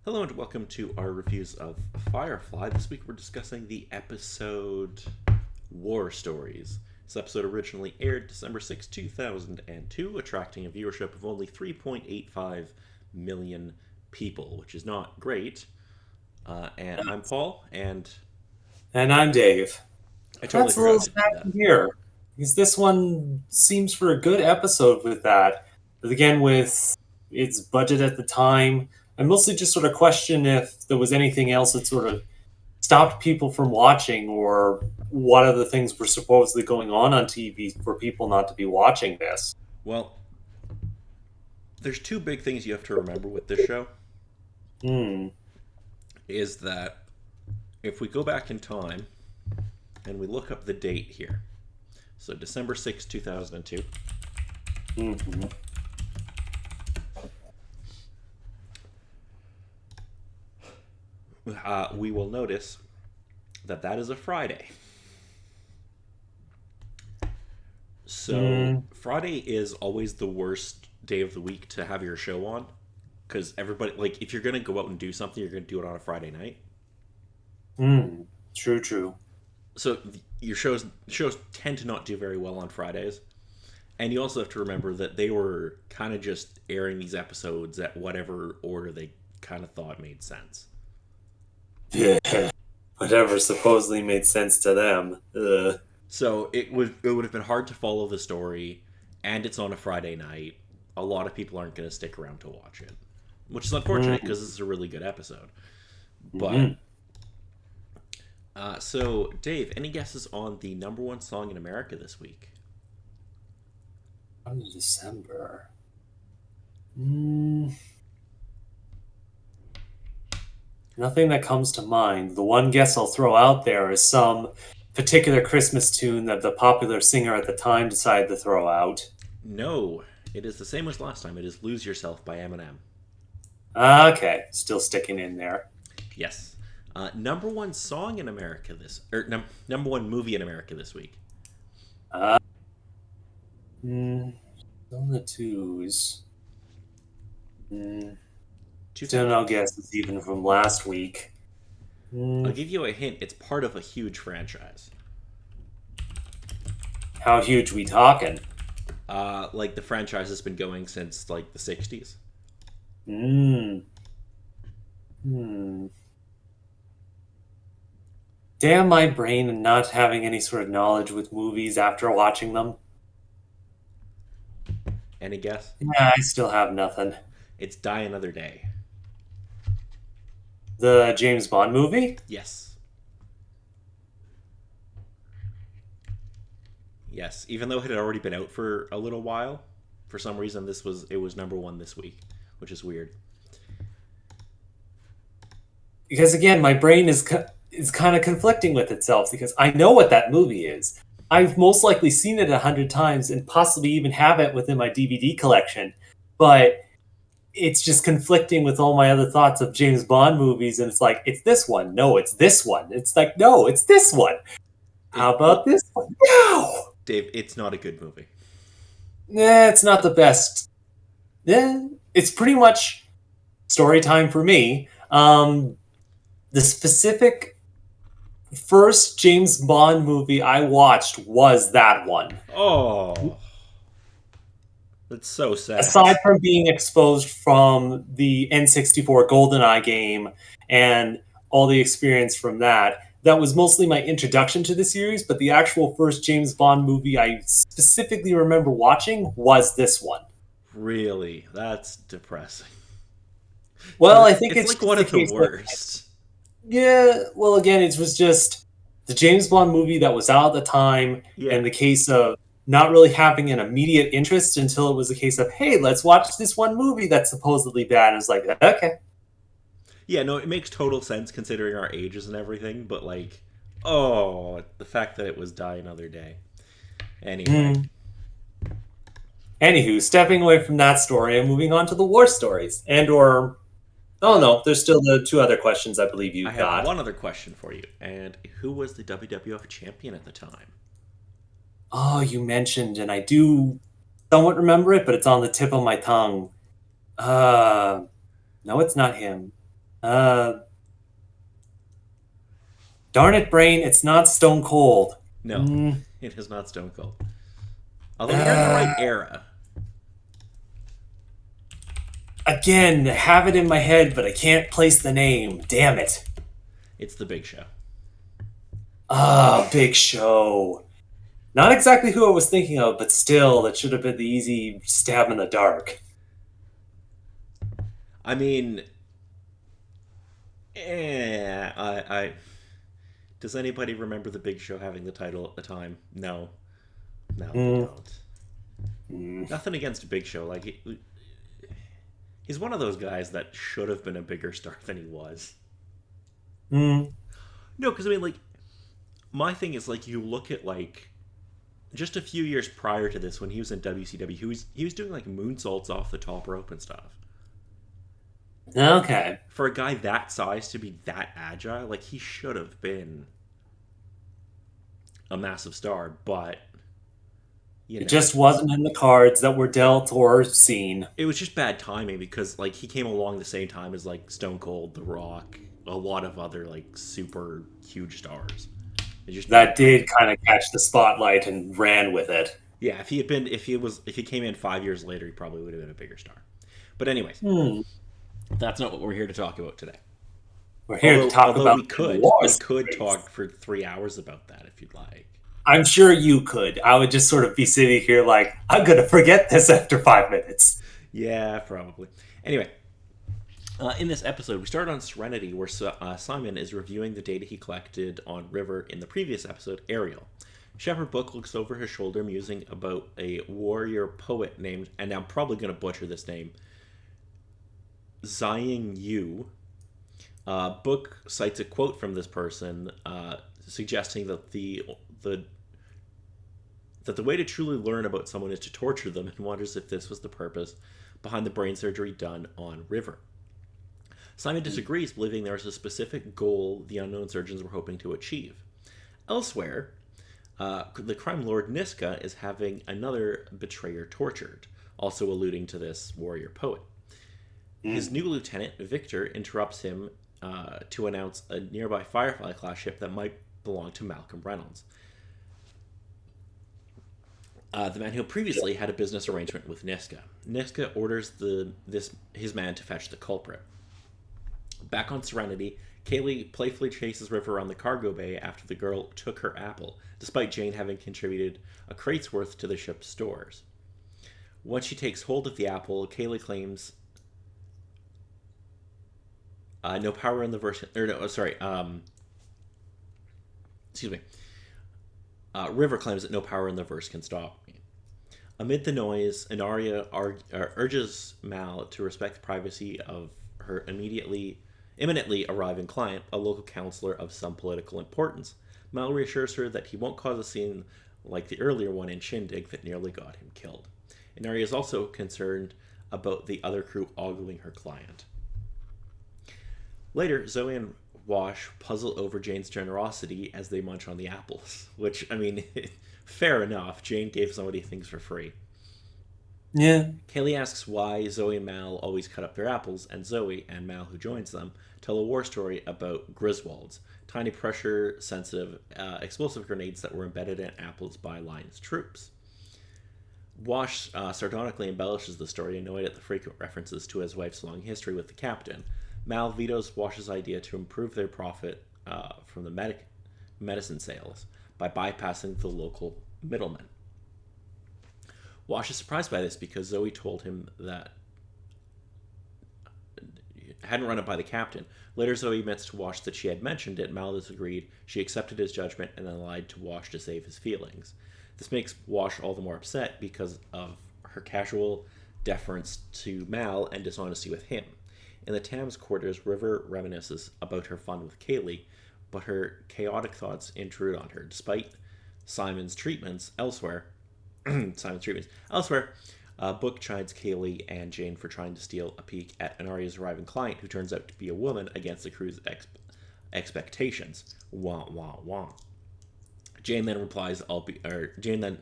Hello and welcome to our reviews of Firefly. This week we're discussing the episode War Stories. This episode originally aired December 6, 2002, attracting a viewership of only 3.85 million people, which is not great. And I'm Paul, and And I'm Dave. I totally That's a little forgot to do sad that. to hear, because this one seems for a good episode with that. But again, with its budget at the time, I mostly just sort of question if there was anything else that sort of stopped people from watching, or what other things were supposedly going on TV for people not to be watching this. Well, there's two big things you have to remember with this show Hmm. is that if we go back in time and we look up the date here, so December 6, 2002, Mm-hmm. we will notice that that is a Friday. So Mm, Friday is always the worst day of the week to have your show on because everybody, like, if you're gonna go out and do something, you're gonna do it on a Friday night. mm. True, true. So your shows tend to not do very well on Fridays, and you also have to remember that they were kind of just airing these episodes at whatever order they kind of thought made sense. Whatever supposedly made sense to them. So it would have been hard to follow the story, and it's on a Friday night. A lot of people aren't going to stick around to watch it, which is unfortunate Mm, because this is a really good episode. But mhm. so Dave, any guesses on the number one song in America this week? On December. Mm, Nothing that comes to mind. The one guess I'll throw out there is some particular Christmas tune that the popular singer at the time decided to throw out. No, it is the same as last time. It is "Lose Yourself" by Eminem. Okay, still sticking in there. Yes, number one song in America number one movie in America this week. Uh, mm, Still the twos. Mm, Still 2000. no guesses even from last week. I'll Mm, give you a hint. It's part of a huge franchise. how huge we talking? Like the franchise has been going since like the '60s. Mm, hmm. Damn my brain and not having any sort of knowledge with movies after watching them. Any guess? Yeah, I still have nothing. It's "Die Another Day." The James Bond movie? Yes, yes. Even though it had already been out for a little while, for some reason it was number one this week, which is weird. Because again, my brain is kind of conflicting with itself because I know what that movie is. I've most likely seen it 100 times and possibly even have it within my DVD collection. But it's just conflicting with all my other thoughts of James Bond movies, and it's like, it's this one. No, it's this one. It's like, no, it's this one. How about Well, this one? No! Dave, it's not a good movie. Nah, it's not the best. Yeah, it's pretty much story time for me. The specific first James Bond movie I watched was that one. Oh, that's so sad. Aside from being exposed from the N64 GoldenEye game and all the experience from that, that was mostly my introduction to the series. But the actual first James Bond movie I specifically remember watching was this one. Really, that's depressing. Well, Because I it's think it's it's like one just a of the case of, worst. yeah, well, again, it was just the James Bond movie that was out at the time, Yeah, and the case of not really having an immediate interest until it was a case of, hey, let's watch this one movie that's supposedly bad. And it's like, okay. yeah. No, it makes total sense considering our ages and everything. But like, oh, the fact that it was "Die Another Day." Anyway, Mm. Anywho, stepping away from that story and moving on to the war stories. And or, oh uh, no, there's still the two other questions I believe I you've have got. one other question for you. And who was the WWF champion at the time? Oh, you mentioned, and I do somewhat remember it, but it's on the tip of my tongue. Uh, no, it's not him. Uh, Darn it, brain! It's not Stone Cold. No, Mm, it is not Stone Cold. Although you're in the uh, right era. Again, have it in my head, but I can't place the name. Damn it! It's the Big Show. Big Show. Not exactly who I was thinking of, but still, that should have been the easy stab in the dark. I mean, I does anybody remember the Big Show having the title at the time? No, no, they Mm, don't. mm, Nothing against Big Show. Like he's one of those guys that should have been a bigger star than he was. mm. No, because I mean, like my thing is like you look at like just a few years prior to this when he was in WCW, he was doing like moonsaults off the top rope and stuff. Okay. For a guy that size to be that agile, like he should have been a massive star, but you It know, just wasn't in the cards that were dealt or seen. it was just bad timing because like he came along the same time as like Stone Cold, The Rock, a lot of other like super huge stars. It's just bad That did timing. kind of catch the spotlight and ran with it. Yeah, if he came in 5 years later, he probably would have been a bigger star. But anyways, Hmm. that's not what we're here to talk about today. We're here to Although talk although about we the could war we could stories. talk for 3 hours about that if you'd like. I'm sure you could. I would just sort of be sitting here like, I'm going to forget this after 5 minutes. Yeah, probably. Anyway, in this episode, we start on Serenity, where Simon is reviewing the data he collected on River in the previous episode, Ariel. Shepherd Book looks over his shoulder, musing about a warrior poet named, and I'm probably going to butcher this name, Ziying Yu. Book cites a quote from this person, suggesting that the that the way to truly learn about someone is to torture them, and wonders if this was the purpose behind the brain surgery done on River. Simon disagrees, believing there was a specific goal the unknown surgeons were hoping to achieve. Elsewhere, the crime lord Niska is having another betrayer tortured, also alluding to this warrior poet. His Mm. new lieutenant, Victor, interrupts him to announce a nearby Firefly class ship that might belong to Malcolm Reynolds, the man who previously had a business arrangement with Niska. Niska orders his man to fetch the culprit. Back on Serenity, Kaylee playfully chases River around the cargo bay after the girl took her apple, despite Jane having contributed a crate's worth to the ship's stores. Once she takes hold of the apple, Kaylee claims no power in the verse. Or no, sorry. Excuse me. River claims that no power in the verse can stop me. Amid the noise, Inaria urges Mal to respect the privacy of her imminently arriving client, a local counselor of some political importance. Mal reassures her that he won't cause a scene like the earlier one in Shindig that nearly got him killed. Inaria is also concerned about the other crew ogling her client. Later, Zoe and Wash puzzle over Jane's generosity as they munch on the apples, which, I mean, fair enough. Jane gave somebody things for free. Yeah. Kaylee asks why Zoe and Mal always cut up their apples, and Zoe and Mal, who joins them, tell a war story about Griswolds, tiny pressure sensitive explosive grenades that were embedded in apples by Lion's troops. Wash sardonically embellishes the story, annoyed at the frequent references to his wife's long history with the captain. Mal vetoes Wash's idea to improve their profit from the medicine sales by bypassing the local middlemen. Wash is surprised by this because Zoe told him that hadn't run it by the captain. Later, Zoe admits to Wash that she had mentioned it. Mal disagreed. She accepted his judgment and then lied to Wash to save his feelings. This makes Wash all the more upset because of her casual deference to Mal and dishonesty with him. In the Tams quarters, River reminisces about her fun with Kaylee, but her chaotic thoughts intrude on her. Despite Simon's treatments elsewhere, Book chides Kaylee and Jane for trying to steal a peek at Anaria's arriving client, who turns out to be a woman against the crew's expectations. Wah wah wah. Jane then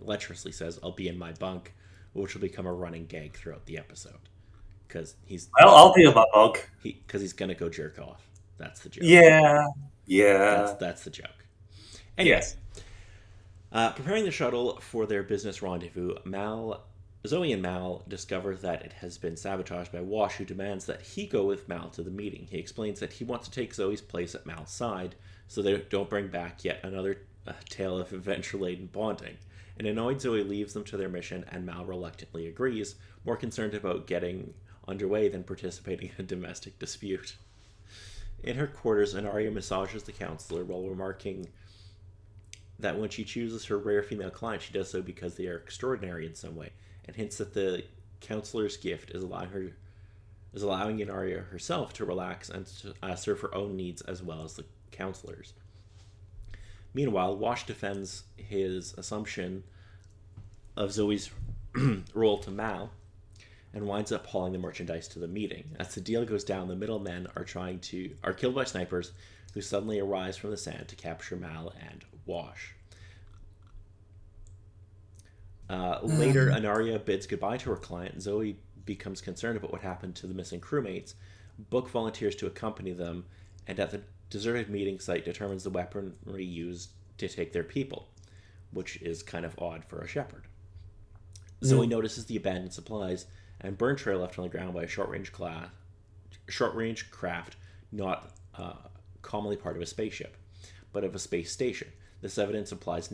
lecherously says, "I'll be in my bunk," which will become a running gag throughout the episode. because I'll be a bug. he's gonna go jerk off. That's the joke. Yeah. That's Yeah. that's the joke. Anyway, Yes. preparing the shuttle for their business rendezvous, Zoe and Mal discover that it has been sabotaged by Wash, who demands that he go with Mal to the meeting. He explains that he wants to take Zoe's place at Mal's side so they don't bring back yet another tale of adventure-laden bonding. An annoyed Zoe leaves them to their mission, and Mal reluctantly agrees, more concerned about getting underway than participating in a domestic dispute. In her quarters, Anaria massages the counselor while remarking that when she chooses her rare female client, she does so because they are extraordinary in some way, and hints that the counselor's gift is allowing Inaria herself to relax and to serve her own needs as well as the counselor's. Meanwhile, Wash defends his assumption of Zoe's role to Mal and winds up hauling the merchandise to the meeting. As the deal goes down, the middlemen are killed by snipers who suddenly arise from the sand to capture Mal and Wash. Later, Anaria bids goodbye to her client. Zoe becomes concerned about what happened to the missing crewmates. Book volunteers to accompany them, and at the deserted meeting site determines the weaponry used to take their people, which is kind of odd for a shepherd. Zoe notices the abandoned supplies and burn trail left on the ground by a short-range craft, not commonly part of a spaceship, but of a space station. This evidence implies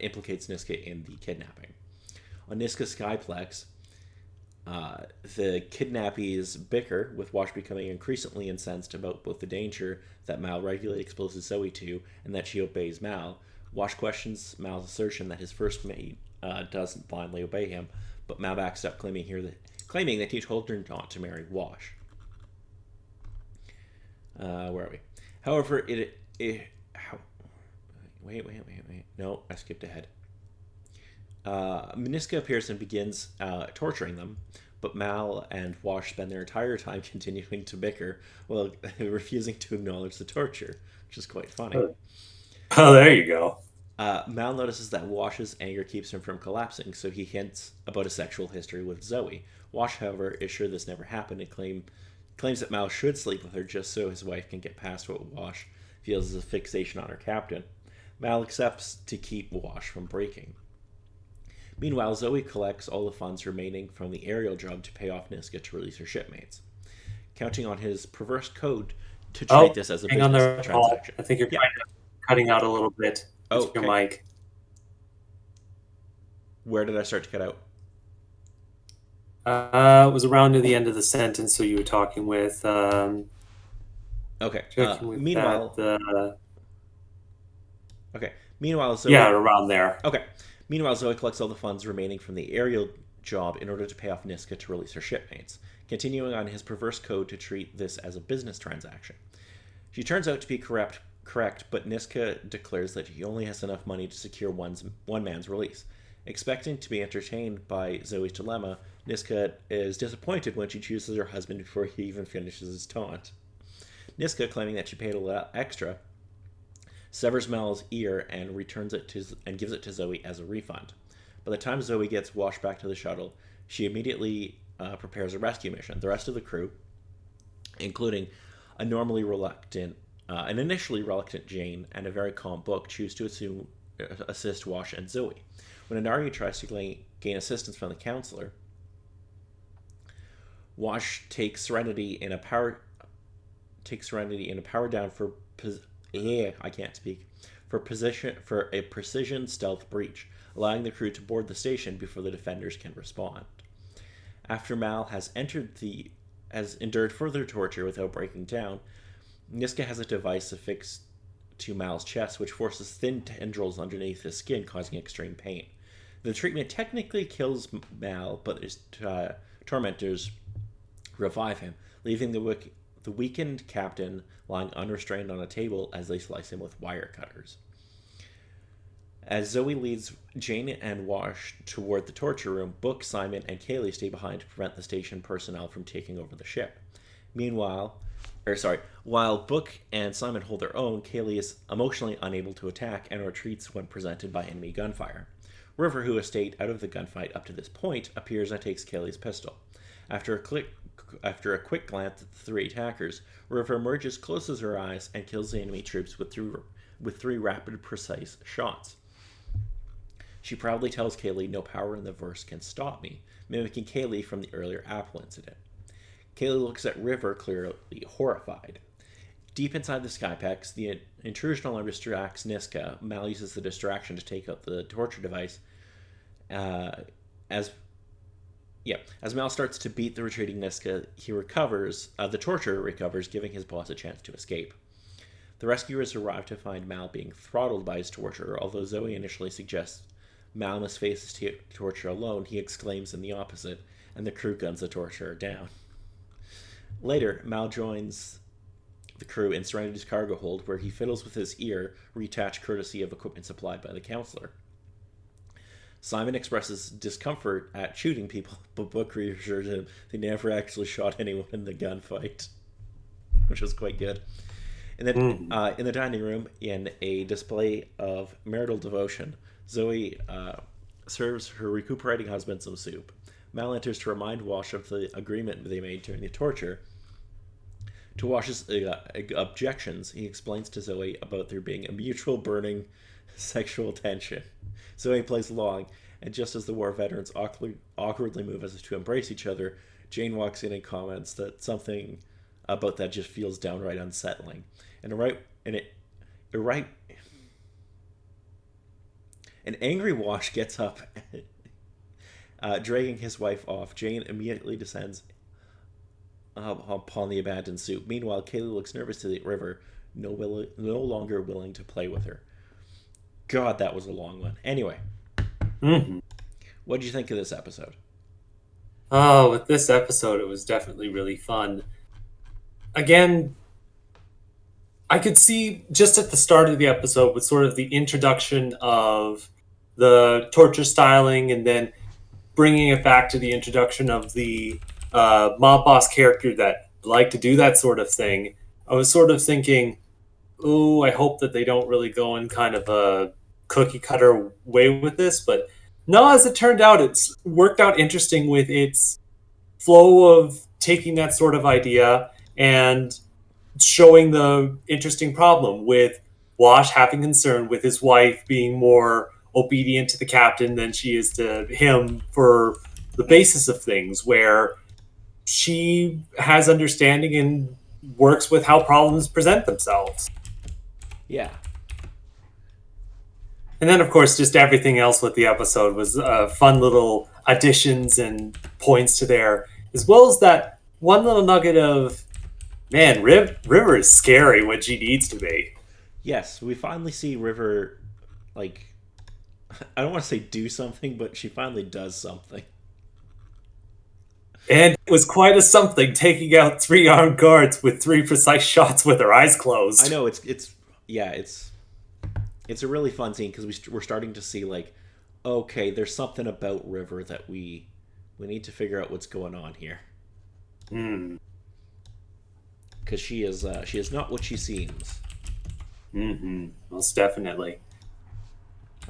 implicates Niska in the kidnapping. On Niska's Skyplex, the kidnappees bicker, with Wash becoming increasingly incensed about both the danger that Mal regularly exposes Zoe to and that she obeys Mal. Wash questions Mal's assertion that his first mate doesn't blindly obey him, but Mal backs up, claiming that he told her not to marry Wash. Where are we? However, Wait. No, I skipped ahead. Niska appears and begins torturing them, but Mal and Wash spend their entire time continuing to bicker while refusing to acknowledge the torture, which is quite funny. Oh, there you go. Mal notices that Wash's anger keeps him from collapsing, so he hints about a sexual history with Zoe. Wash, however, is sure this never happened and claims that Mal should sleep with her just so his wife can get past what Wash feels is a fixation on her captain. Mal accepts to keep Wash from breaking. Meanwhile, Zoe collects all the funds remaining from the aerial job to pay off Niska to release her shipmates, counting on his perverse code to treat this as a business transaction. I think you're kind of cutting out a little bit with your mic. Where did I start to cut out? It was around near the end of the sentence, so you were talking with... okay. Meanwhile... Okay. Meanwhile, Zoe... Yeah, around there. Okay. Meanwhile, Zoe collects all the funds remaining from the aerial job in order to pay off Niska to release her shipmates, continuing on his perverse code to treat this as a business transaction. She turns out to be correct, but Niska declares that he only has enough money to secure one man's release. Expecting to be entertained by Zoe's dilemma, Niska is disappointed when she chooses her husband before he even finishes his taunt. Niska, claiming that she paid a little extra, severs Mal's ear and gives it to Zoe as a refund. By the time Zoe gets Wash back to the shuttle, she immediately prepares a rescue mission. The rest of the crew, including an initially reluctant Jane and a very calm Book, choose to assist Wash and Zoe. When Anaria tries to gain assistance from the counselor, Wash takes Serenity in a power down for a precision stealth breach, allowing the crew to board the station before the defenders can respond. After Mal has endured further torture without breaking down, Niska has a device affixed to Mal's chest which forces thin tendrils underneath his skin, causing extreme pain. The treatment technically kills Mal, but his tormentors revive him, leaving the weakened captain lying unrestrained on a table as they slice him with wire cutters. As Zoe leads Jane and Wash toward the torture room, Book, Simon, and Kaylee stay behind to prevent the station personnel from taking over the ship. While Book and Simon hold their own, Kaylee is emotionally unable to attack and retreats when presented by enemy gunfire. River, who has stayed out of the gunfight up to this point, appears and takes Kaylee's pistol. After a quick glance at the three attackers, River emerges, closes her eyes, and kills the enemy troops with three rapid, precise shots. She proudly tells Kaylee, "No power in the verse can stop me," mimicking Kaylee from the earlier Apple incident. Kaylee looks at River, clearly horrified. Deep inside the Skypex, the intrusion alarm distracts Niska. Mal uses the distraction to take out the torture device. As Mal starts to beat the retreating Niska, he recovers. The torturer recovers, giving his boss a chance to escape. The rescuers arrive to find Mal being throttled by his torturer. Although Zoe initially suggests Mal must face his torture alone, he exclaims in the opposite, and the crew guns the torturer down. Later, Mal joins the crew in Serenity's cargo hold, where he fiddles with his ear, reattached courtesy of equipment supplied by the counselor. Simon expresses discomfort at shooting people, but Book reassures him they never actually shot anyone in the gunfight, which was quite good. In the dining room, in a display of marital devotion, Zoe serves her recuperating husband some soup. Mal enters to remind Wash of the agreement they made during the torture. To Wash's objections, he explains to Zoe about there being a mutual burning sexual tension. Zoe plays along, and just as the war veterans awkwardly move as if to embrace each other, Jane walks in and comments that something about that just feels downright unsettling. An angry Wash gets up, dragging his wife off. Jane immediately descends upon the abandoned soup. Meanwhile, Kaylee looks nervous to the River, no longer willing to play with her. God, that was a long one. Anyway, what did you think of this episode? Oh, with this episode, it was definitely really fun. Again, I could see just at the start of the episode with sort of the introduction of the torture styling and then bringing it back to the introduction of the mob boss character that liked to do that sort of thing. I was sort of thinking, ooh, I hope that they don't really go in kind of a cookie cutter way with this. But no, as it turned out, it's worked out interesting with its flow of taking that sort of idea and showing the interesting problem with Wash having concern with his wife being more obedient to the captain than she is to him for the basis of things, where she has understanding and works with how problems present themselves. Yeah. And then, of course, just everything else with the episode was fun little additions and points to there, as well as that one little nugget of, man, River is scary when she needs to be. Yes, we finally see River, like, I don't want to say do something, but she finally does something. And it was quite a something, taking out 3 armed guards with 3 precise shots with her eyes closed. I know, it's a really fun scene because we're starting to see, like, okay, there's something about River that we need to figure out what's going on here. Because she is not what she seems. Most definitely.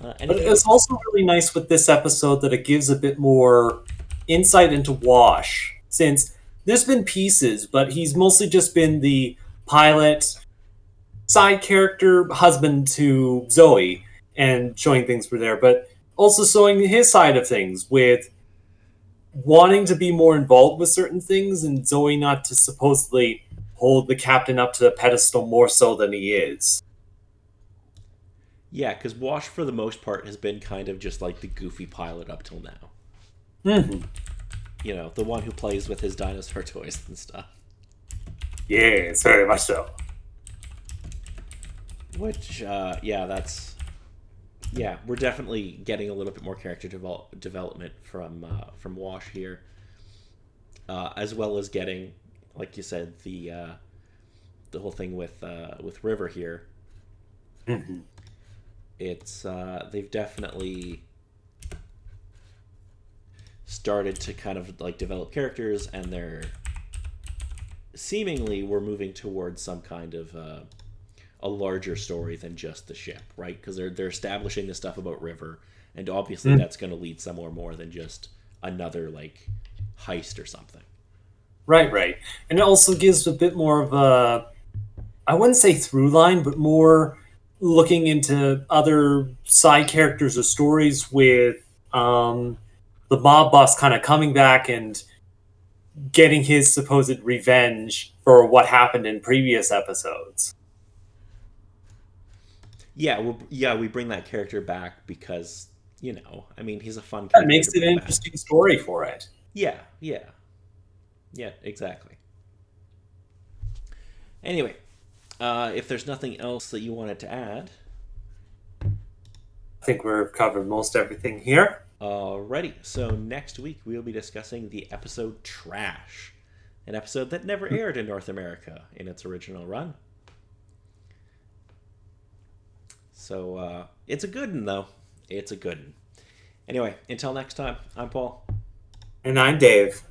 But it's also really nice with this episode that it gives a bit more insight into Wash, since there's been pieces, but he's mostly just been the pilot, side character, husband to Zoe, and showing things were there, but also showing his side of things with wanting to be more involved with certain things and Zoe not to supposedly hold the captain up to the pedestal more so than he is. Yeah, because Wash, for the most part, has been kind of just like the goofy pilot up till now. You know, the one who plays with his dinosaur toys and stuff. Yes, very much so. Which, we're definitely getting a little bit more character development from Wash here, as well as getting, like you said, the whole thing with River here. It's they've definitely started to kind of like develop characters, and they're seemingly we're moving towards some kind of a larger story than just the ship, right? Because they're establishing this stuff about River, and obviously that's going to lead somewhere more than just another like heist or something. Right, right. And it also gives a bit more of a, I wouldn't say through line, but more looking into other side characters or stories with the mob boss kind of coming back and getting his supposed revenge for what happened in previous episodes. Yeah, we bring that character back because, I mean, he's a fun That character to makes it an bring back. interesting story for it. Yeah, yeah, yeah, exactly. Anyway, if there's nothing else that you wanted to add, I think we've covered most everything here. alrighty. So next week we'll be discussing the episode Trash, an episode that never aired in North America in its original run. So it's a good one, though. It's a good one. Anyway, until next time, I'm Paul. And I'm Dave.